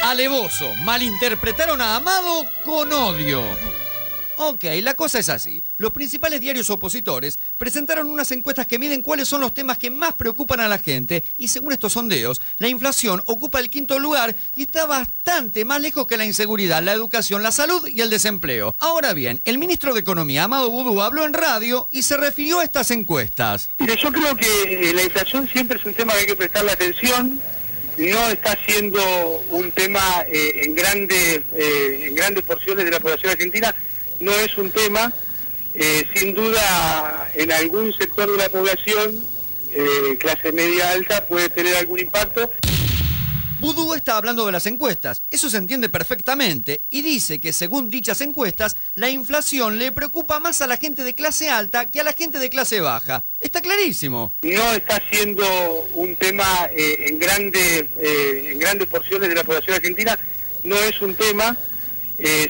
alevoso. Malinterpretaron a Amado con odio. Ok, la cosa es así. Los principales diarios opositores presentaron unas encuestas que miden cuáles son los temas que más preocupan a la gente y según estos sondeos, la inflación ocupa el 5º lugar y está bastante más lejos que la inseguridad, la educación, la salud y el desempleo. Ahora bien, el ministro de Economía, Amado Boudou, habló en radio y se refirió a estas encuestas. Mire, yo creo que la inflación siempre es un tema que hay que prestarle atención. No está siendo un tema en grandes porciones de la población argentina. No es un tema, sin duda, en algún sector de la población, clase media alta, puede tener algún impacto. Boudou está hablando de las encuestas, eso se entiende perfectamente, y dice que según dichas encuestas, la inflación le preocupa más a la gente de clase alta que a la gente de clase baja. Está clarísimo. No está siendo un tema en grandes porciones de la población argentina, no es un tema.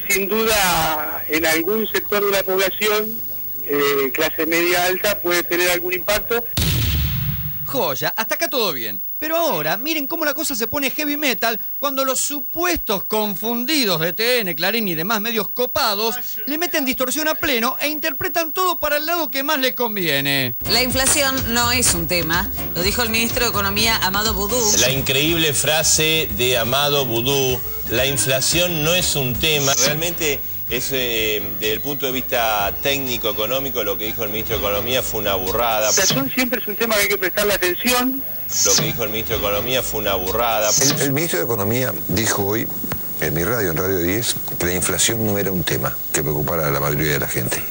Sin duda, en algún sector de la población, clase media alta, puede tener algún impacto. Joya, hasta acá todo bien. Pero ahora, miren cómo la cosa se pone heavy metal cuando los supuestos confundidos de TN, Clarín y demás medios copados le meten distorsión a pleno e interpretan todo para el lado que más les conviene. La inflación no es un tema, lo dijo el ministro de Economía, Amado Boudou. La increíble frase de Amado Boudou: la inflación no es un tema. Realmente es, desde el punto de vista técnico-económico, lo que dijo el ministro de Economía fue una burrada. La inflación siempre es un tema que hay que prestarle atención. Lo que dijo el ministro de Economía fue una burrada. El ministro de Economía dijo hoy, en mi radio, en Radio 10, que la inflación no era un tema que preocupara a la mayoría de la gente.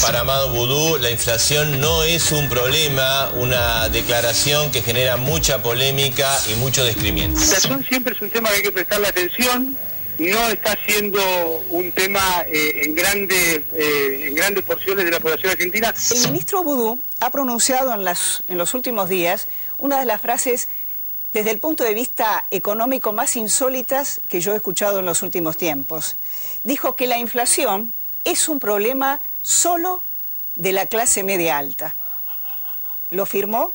Para Amado Boudou, la inflación no es un problema, una declaración que genera mucha polémica y mucho descrimiento. La inflación siempre es un tema que hay que prestarle atención. No está siendo un tema en grandes porciones de la población argentina. El ministro Boudou ha pronunciado en los últimos días una de las frases desde el punto de vista económico más insólitas que yo he escuchado en los últimos tiempos. Dijo que la inflación es un problema solo de la clase media alta. Lo firmó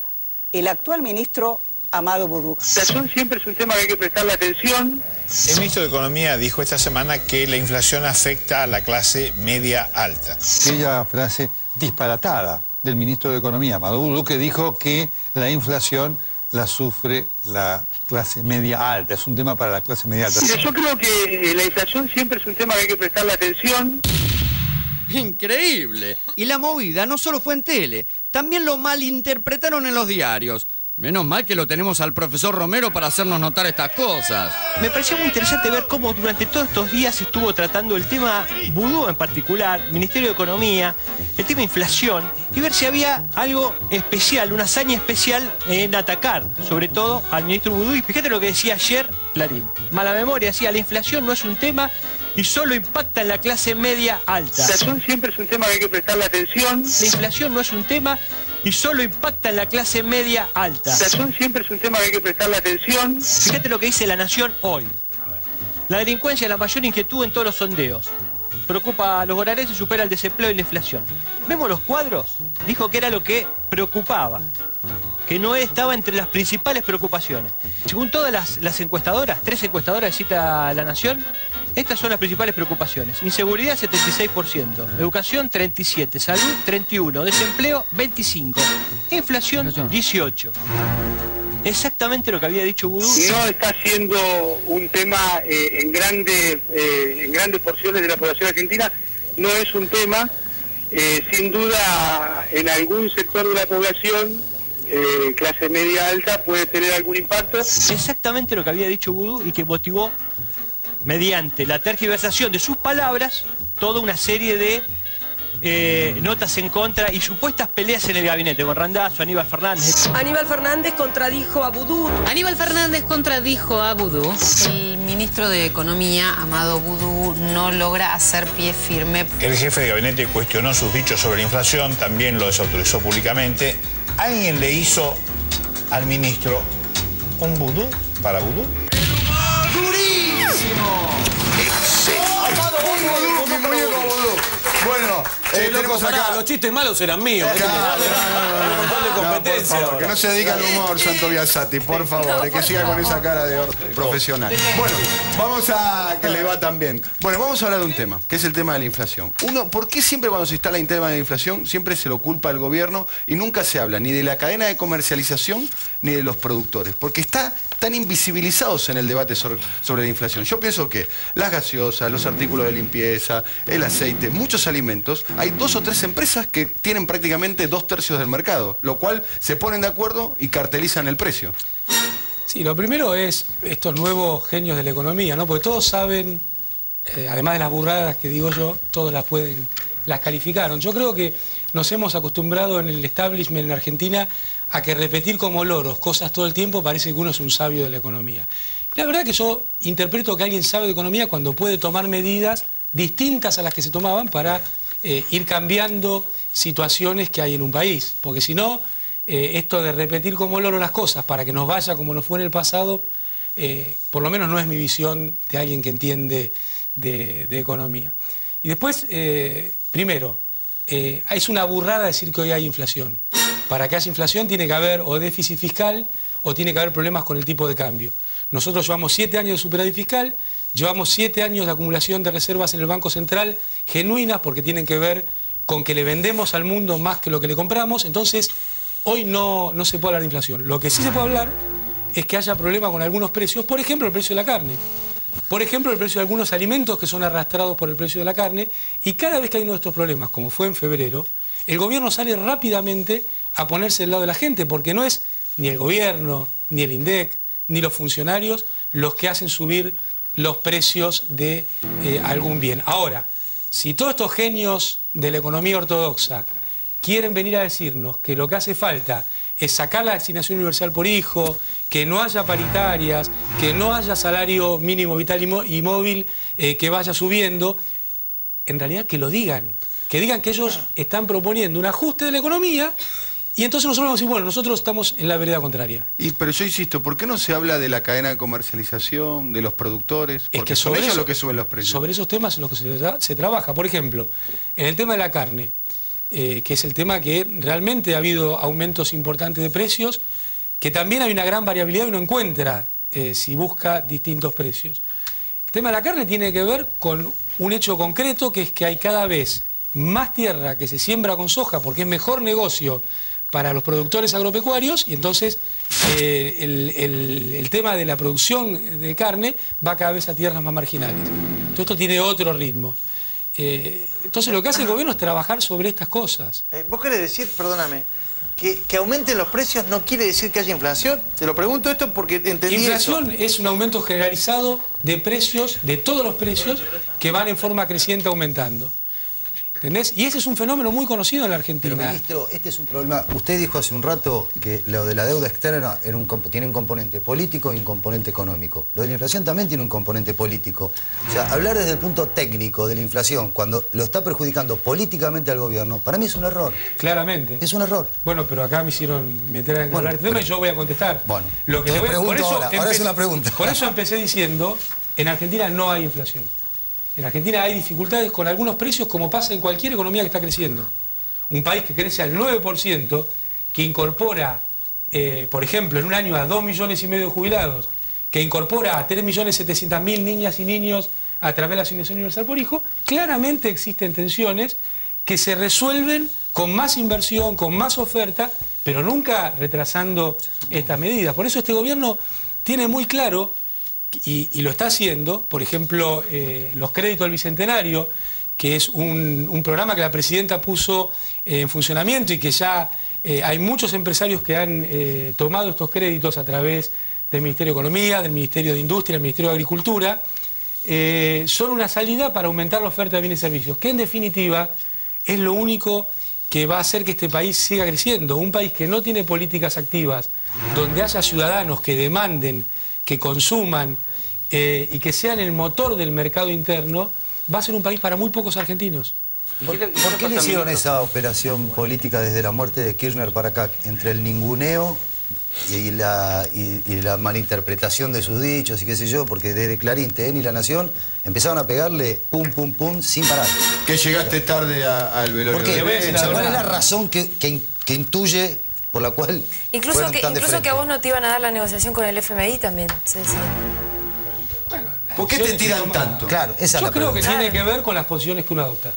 el actual ministro Amado Boudou. La inflación siempre es un tema que hay que prestarle atención. El ministro de Economía dijo esta semana que la inflación afecta a la clase media alta. Aquella frase disparatada del ministro de Economía, Amado Boudou, que dijo que la inflación la sufre la clase media alta. Es un tema para la clase media alta. Mire, yo creo que la inflación siempre es un tema que hay que prestarle atención. ¡Increíble! Y la movida no solo fue en tele, también lo malinterpretaron en los diarios. Menos mal que lo tenemos al profesor Romero para hacernos notar estas cosas. Me pareció muy interesante ver cómo durante todos estos días se estuvo tratando el tema Boudou en particular, Ministerio de Economía, el tema inflación, y ver si había algo especial, una hazaña especial en atacar, sobre todo al ministro Boudou. Y fíjate lo que decía ayer Clarín. Mala memoria, decía, la inflación no es un tema y solo impacta en la clase media alta. La inflación siempre es un tema que hay que prestarle atención. La inflación no es un tema y solo impacta en la clase media alta. La inflación siempre es un tema que hay que prestarle atención. Fíjate lo que dice La Nación hoy. La delincuencia es la mayor inquietud en todos los sondeos. Preocupa a los bonaerenses y supera el desempleo y la inflación. ¿Vemos los cuadros? Dijo que era lo que preocupaba, que no estaba entre las principales preocupaciones. Según todas las encuestadoras, 3 encuestadoras cita La Nación, estas son las principales preocupaciones. Inseguridad, 76%. Educación, 37%. Salud, 31%. Desempleo, 25%. Inflación, 18%. Exactamente lo que había dicho Boudou. No está siendo un tema en grandes porciones de la población argentina. No es un tema, sin duda, en algún sector de la población, clase media alta, puede tener algún impacto. Exactamente lo que había dicho Boudou y que motivó, mediante la tergiversación de sus palabras, toda una serie de notas en contra y supuestas peleas en el gabinete con Randazzo, Aníbal Fernández. Aníbal Fernández contradijo a Boudou. Aníbal Fernández contradijo a Boudou. El ministro de Economía, Amado Boudou, no logra hacer pie firme. El jefe de gabinete cuestionó sus dichos sobre la inflación, también lo desautorizó públicamente. ¿Alguien le hizo al ministro un vudú para Boudou? ¡Durísimo! ¡Excelente! Amado Boudou, mi muñeco Boudou. Bueno. Tenemos acá... Los chistes malos eran míos. Por favor, que no se dedique al humor, Santo Biasati, por favor, que siga con esa cara de profesional. Bueno, vamos a... que le va también. Bueno, vamos a hablar de un tema, que es el tema de la inflación. ¿Por qué siempre cuando se instala el tema de la inflación, siempre se lo culpa al gobierno y nunca se habla ni de la cadena de comercialización ni de los productores? Porque están invisibilizados en el debate sobre la inflación. Yo pienso que las gaseosas, los artículos de limpieza, el aceite, muchos alimentos, hay 2 o 3 empresas que tienen prácticamente 2/3 del mercado, lo cual se ponen de acuerdo y cartelizan el precio. Sí, lo primero es estos nuevos genios de la economía, ¿no? Porque todos saben, además de las burradas que digo yo, todos las calificaron. Yo creo que nos hemos acostumbrado en el establishment en Argentina a que repetir como loros cosas todo el tiempo parece que uno es un sabio de la economía. La verdad que yo interpreto que alguien sabe de economía cuando puede tomar medidas distintas a las que se tomaban para ir cambiando situaciones que hay en un país. Porque si no, esto de repetir como loro las cosas para que nos vaya como nos fue en el pasado, por lo menos no es mi visión de alguien que entiende de economía. Y después, primero, es una burrada decir que hoy hay inflación. Para que haya inflación tiene que haber o déficit fiscal o tiene que haber problemas con el tipo de cambio. Nosotros llevamos 7 años de superávit fiscal, llevamos 7 años de acumulación de reservas en el Banco Central, genuinas porque tienen que ver con que le vendemos al mundo más que lo que le compramos. Entonces, hoy no se puede hablar de inflación. Lo que sí se puede hablar es que haya problemas con algunos precios, por ejemplo, el precio de la carne. Por ejemplo, el precio de algunos alimentos que son arrastrados por el precio de la carne. Y cada vez que hay uno de estos problemas, como fue en febrero, el gobierno sale rápidamente a ponerse del lado de la gente, porque no es ni el gobierno, ni el INDEC, ni los funcionarios los que hacen subir los precios de algún bien. Ahora, si todos estos genios de la economía ortodoxa quieren venir a decirnos que lo que hace falta es sacar la asignación universal por hijo, que no haya paritarias, que no haya salario mínimo vital y móvil que vaya subiendo, en realidad que lo digan. Que digan que ellos están proponiendo un ajuste de la economía y entonces nosotros vamos a decir, bueno, nosotros estamos en la vereda contraria. Pero yo insisto, ¿por qué no se habla de la cadena de comercialización, de los productores? Porque son ellos los que suben los precios. Sobre esos temas en los que se trabaja. Por ejemplo, en el tema de la carne, que es el tema que realmente ha habido aumentos importantes de precios, que también hay una gran variabilidad y uno encuentra si busca distintos precios. El tema de la carne tiene que ver con un hecho concreto, que es que hay cada vez más tierra que se siembra con soja porque es mejor negocio para los productores agropecuarios y entonces el tema de la producción de carne va cada vez a tierras más marginales. Todo esto tiene otro ritmo. Entonces lo que hace el gobierno es trabajar sobre estas cosas. ¿Vos querés decir, perdóname, que aumenten los precios no quiere decir que haya inflación? Te lo pregunto esto porque entendí inflación eso. Es un aumento generalizado de precios, de todos los precios, que van en forma creciente aumentando. ¿Entendés? Y ese es un fenómeno muy conocido en la Argentina. Pero, ministro, este es un problema. Usted dijo hace un rato que lo de la deuda externa tiene un componente político y un componente económico. Lo de la inflación también tiene un componente político. O sea, hablar desde el punto técnico de la inflación cuando lo está perjudicando políticamente al gobierno, para mí es un error. Claramente. Es un error. Bueno, pero acá me hicieron meter en hablar de tema y yo voy a contestar. Bueno, lo que ahora es una pregunta. Por eso empecé diciendo, en Argentina no hay inflación. En Argentina hay dificultades con algunos precios como pasa en cualquier economía que está creciendo. Un país que crece al 9%, que incorpora, por ejemplo, en un año a 2,5 millones de jubilados, que incorpora a 3.700.000 niñas y niños a través de la asignación universal por hijo, claramente existen tensiones que se resuelven con más inversión, con más oferta, pero nunca retrasando estas medidas. Por eso este gobierno tiene muy claro, y lo está haciendo, por ejemplo, los créditos del Bicentenario, que es un programa que la presidenta puso en funcionamiento y que ya hay muchos empresarios que han tomado estos créditos a través del Ministerio de Economía, del Ministerio de Industria, del Ministerio de Agricultura, son una salida para aumentar la oferta de bienes y servicios, que en definitiva es lo único que va a hacer que este país siga creciendo. Un país que no tiene políticas activas, donde haya ciudadanos que demanden, que consuman y que sean el motor del mercado interno, va a ser un país para muy pocos argentinos. ¿Por qué le hicieron esa operación política desde la muerte de Kirchner para acá? Entre el ninguneo y la malinterpretación de sus dichos y qué sé yo, porque desde Clarín, TN y La Nación empezaron a pegarle pum, pum, pum, sin parar. Que llegaste tarde al velorio. Porque, ¿cuál es la razón que intuye por la cual Incluso que a vos no te iban a dar la negociación con el FMI también, se decía. ¿Por qué te tiran tanto? Claro, esa es Yo la creo que pregunta. tiene que ver con las posiciones que uno adopta.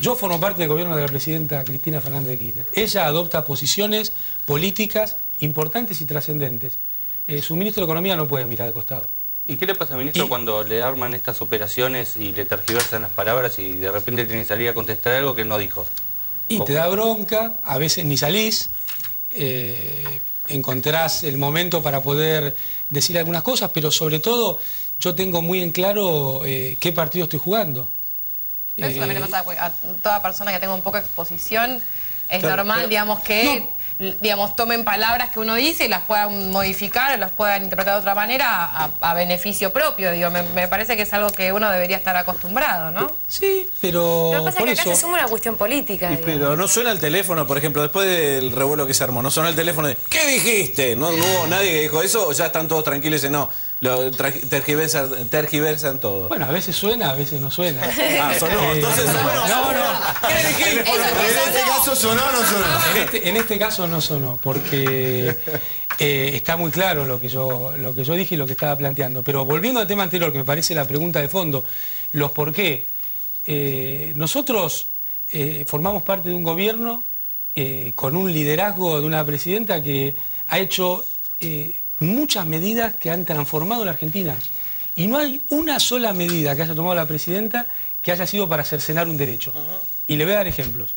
Yo formo parte del gobierno de la presidenta Cristina Fernández de Kirchner. Ella adopta posiciones políticas importantes y trascendentes. Su ministro de Economía no puede mirar de costado. ¿Y qué le pasa, ministro, cuando le arman estas operaciones y le tergiversan las palabras y de repente tiene que salir a contestar algo que no dijo? Y te da bronca, a veces ni salís, encontrás el momento para poder decir algunas cosas, pero sobre todo yo tengo muy en claro qué partido estoy jugando. Eso también le pasa a toda persona que tenga un poco de exposición. Es Claro, normal, pero- digamos, que tomen palabras que uno dice y las puedan modificar o las puedan interpretar de otra manera a beneficio propio. Digo, me parece que es algo que uno debería estar acostumbrado, ¿no? Sí, pero Lo que pasa es que acá se suma una cuestión política. digamos. Pero no suena el teléfono, por ejemplo, después del revuelo que se armó, no sonó el teléfono de ¿qué dijiste? No hubo nadie que dijo eso, o ya están todos tranquilos y no, tergiversan todo. Bueno, a veces suena, a veces no suena. Ah, sonó, entonces sonó. No. ¿Qué dijiste? ¿En este caso sonó o no sonó? En este caso no sonó, porque está muy claro lo que yo dije y lo que estaba planteando. Pero volviendo al tema anterior, que me parece la pregunta de fondo, los por qué. Nosotros formamos parte de un gobierno con un liderazgo de una presidenta que ha hecho muchas medidas que han transformado la Argentina. Y no hay una sola medida que haya tomado la presidenta que haya sido para cercenar un derecho. Y le voy a dar ejemplos.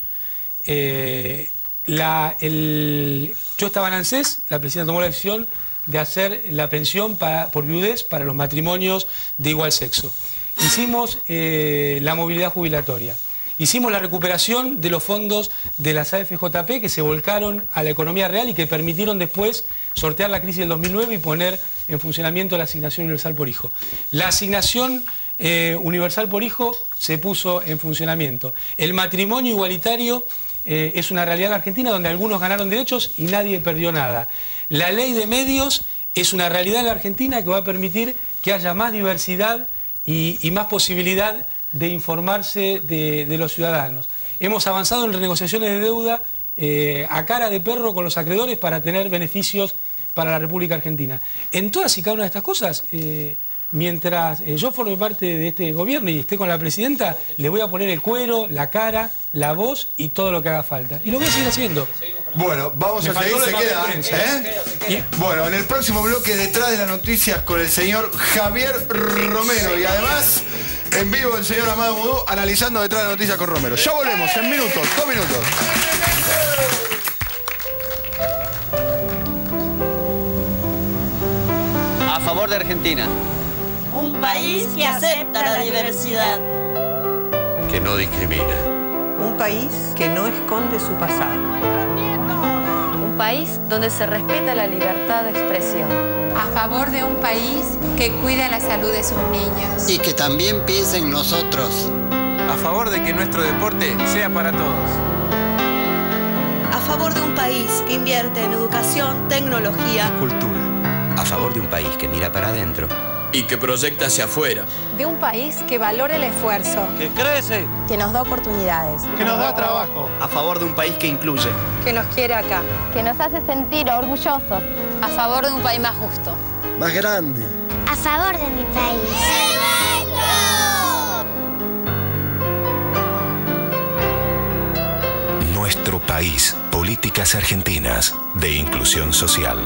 Yo estaba en ANSES, la presidenta tomó la decisión de hacer la pensión por viudez para los matrimonios de igual sexo. Hicimos la movilidad jubilatoria. Hicimos la recuperación de los fondos de las AFJP que se volcaron a la economía real y que permitieron después sortear la crisis del 2009 y poner en funcionamiento la asignación universal por hijo. La asignación universal por hijo se puso en funcionamiento. El matrimonio igualitario es una realidad en Argentina donde algunos ganaron derechos y nadie perdió nada. La ley de medios es una realidad en la Argentina que va a permitir que haya más diversidad y más posibilidad de informarse de los ciudadanos. Hemos avanzado en renegociaciones de deuda a cara de perro con los acreedores para tener beneficios para la República Argentina. En todas y cada una de estas cosas, mientras yo forme parte de este gobierno y esté con la presidenta, le voy a poner el cuero, la cara, la voz y todo lo que haga falta. Y lo voy a seguir haciendo. Bueno, vamos a seguir, se queda. Bueno, en el próximo bloque, detrás de las noticias con el señor Javier Romero. Y además, en vivo el señor Amado Vudú analizando detrás de las noticias con Romero. Ya volvemos en minutos, 2 minutos. A favor de Argentina. Un país que acepta la diversidad. Que no discrimina. Un país que no esconde su pasado. Un país donde se respeta la libertad de expresión. A favor de un país que cuida la salud de sus niños. Y que también piense en nosotros. A favor de que nuestro deporte sea para todos. A favor de un país que invierte en educación, tecnología, cultura. A favor de un país que mira para adentro y que proyecta hacia afuera. De un país que valore el esfuerzo. Que crece. Que nos da oportunidades. Que nos da trabajo. A favor de un país que incluye. Que nos quiere acá. Que nos hace sentir orgullosos. A favor de un país más justo. Más grande. A favor de mi país. Nuestro país. Políticas argentinas de inclusión social.